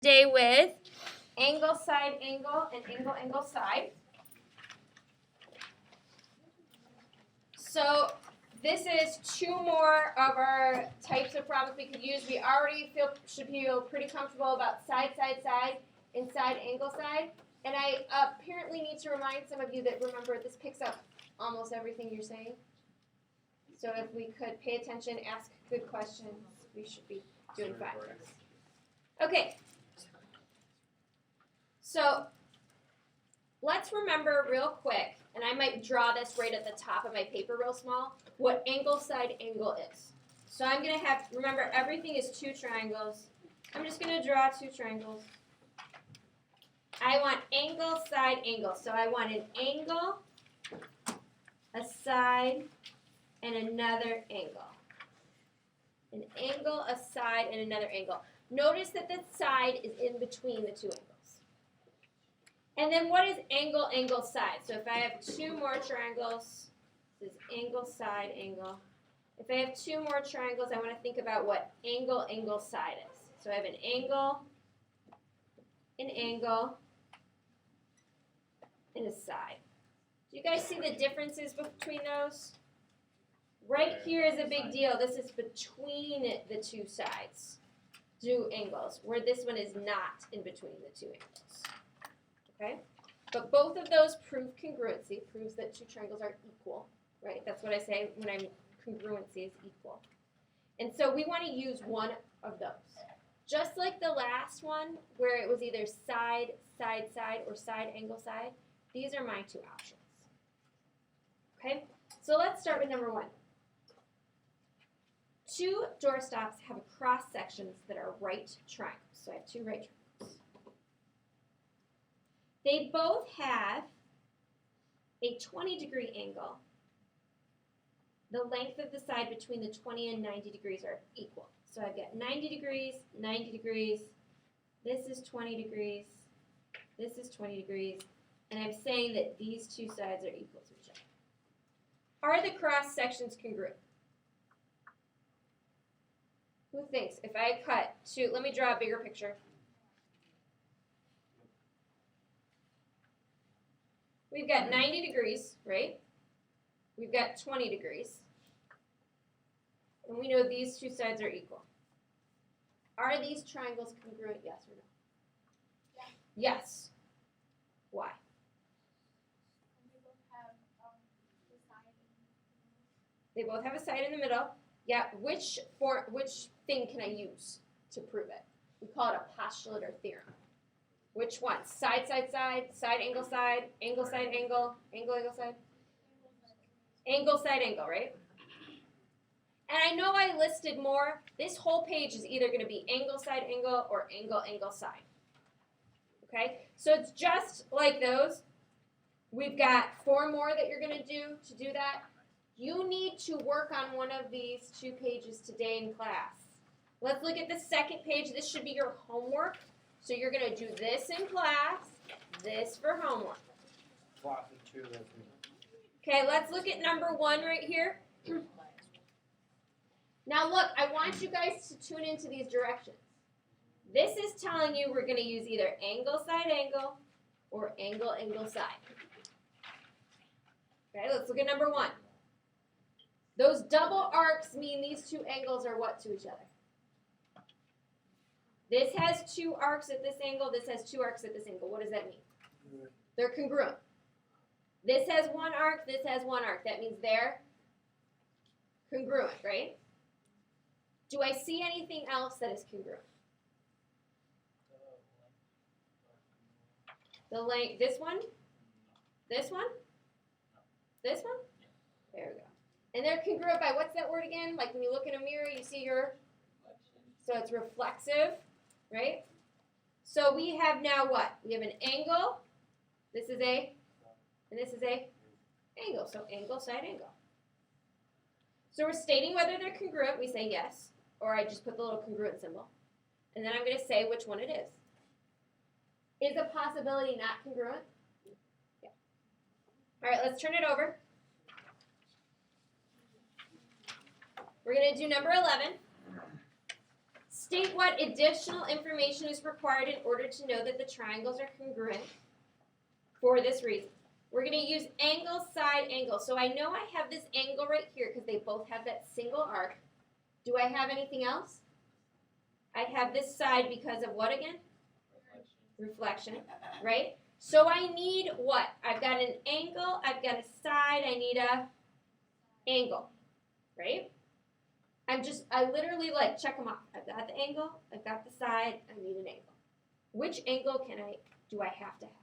Day with angle, side, angle, and angle, angle, side. So this is two more of our types of problems we could use. We already should feel pretty comfortable about side, side, side, and side, angle, side. And I apparently need to remind some of you that, remember, this picks up almost everything you're saying. So if we could pay attention, ask good questions, we should be doing fine. Okay. So let's remember real quick, and I might draw this right at the top of my paper real small, what angle, side, angle is. So I'm going to have, remember, everything is two triangles. I'm just going to draw two triangles. I want angle, side, angle. So I want an angle, a side, and another angle. An angle, a side, and another angle. Notice that the side is in between the two angles. And then what is angle, angle, side? So if I have two more triangles, this is angle, side, angle. If I have two more triangles, I want to think about what angle, angle, side is. So I have an angle, and a side. Do you guys see the differences between those? Right here is a big deal. This is between the two sides, two angles, where this one is not in between the two angles. Okay? But both of those prove congruency, proves that two triangles are equal, right? That's what I say when I'm congruency is equal. And so we want to use one of those. Just like the last one, where it was either side, side, side, or side, angle, side, these are my two options. Okay? So let's start with number one. Two doorstops have cross sections that are right triangles. So I have two right triangles. They both have a 20-degree angle. The length of the side between the 20 and 90 degrees are equal. So I've got 90 degrees, 90 degrees. This is 20 degrees. This is 20 degrees. And I'm saying that these two sides are equal to each other. Are the cross sections congruent? Who thinks if I cut two, let me draw a bigger picture. We've got 90 degrees, right? We've got 20 degrees. And we know these two sides are equal. Are these triangles congruent, yes or no? Yeah. Yes. Why? They both have a side in the middle. Yeah, which thing can I use to prove it? We call it a postulate or theorem. Which one? Side, side, side, side, angle, side, angle, side, angle, angle, angle, side? Angle, side, angle, right? And I know I listed more. This whole page is either going to be angle, side, angle, or angle, angle, side. Okay? So it's just like those. We've got four more that you're going to do that. You need to work on one of these two pages today in class. Let's look at the second page. This should be your homework. So you're going to do this in class, this for homework. Okay, let's look at number one right here. Now look, I want you guys to tune into these directions. This is telling you we're going to use either angle, side, angle, or angle, angle, side. Okay, let's look at number one. Those double arcs mean these two angles are what to each other? This has two arcs at this angle. This has two arcs at this angle. What does that mean? They're congruent. This has one arc. This has one arc. That means they're congruent, right? Do I see anything else that is congruent? The length, this one? This one? This one? There we go. And they're congruent by, what's that word again? Like when you look in a mirror, you see your, so it's reflexive, right? So we have now what? We have an angle. This is a, and this is a angle. So angle, side, angle. So we're stating whether they're congruent. We say yes, or I just put the little congruent symbol. And then I'm going to say which one it is. Is a possibility not congruent? Yeah. All right, let's turn it over. We're going to do number 11. State what additional information is required in order to know that the triangles are congruent for this reason. We're going to use angle, side, angle. So I know I have this angle right here because they both have that single arc. Do I have anything else? I have this side because of what again? Reflection, right? So I need what? I've got an angle, I've got a side, I need a angle, right? I literally like check them off. I've got the angle, I've got the side, I need an angle. Which angle do I have to have?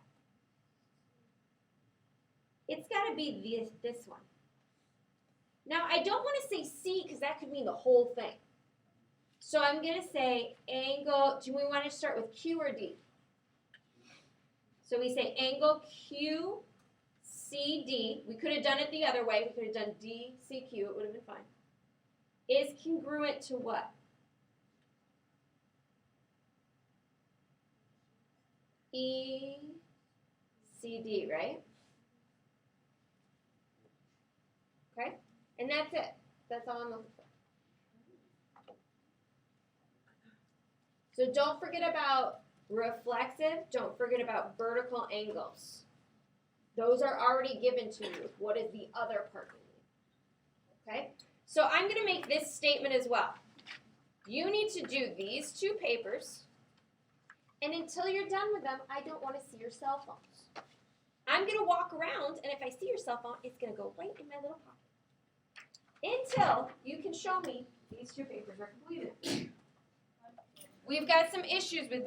It's got to be this one. Now, I don't want to say C because that could mean the whole thing. So I'm going to say angle, do we want to start with Q or D? So we say angle QCD. We could have done it the other way. We could have done DCQ. It would have been fine. Is congruent to what? ECD, right? Okay? And that's it. That's all I'm looking for. So don't forget about reflexive. Don't forget about vertical angles. Those are already given to you. What is the other part you need? Okay? So I'm going to make this statement as well. You need to do these two papers, and until you're done with them, I don't want to see your cell phones. I'm going to walk around, and if I see your cell phone, it's going to go right in my little pocket. Until you can show me these two papers are completed. We've got some issues with making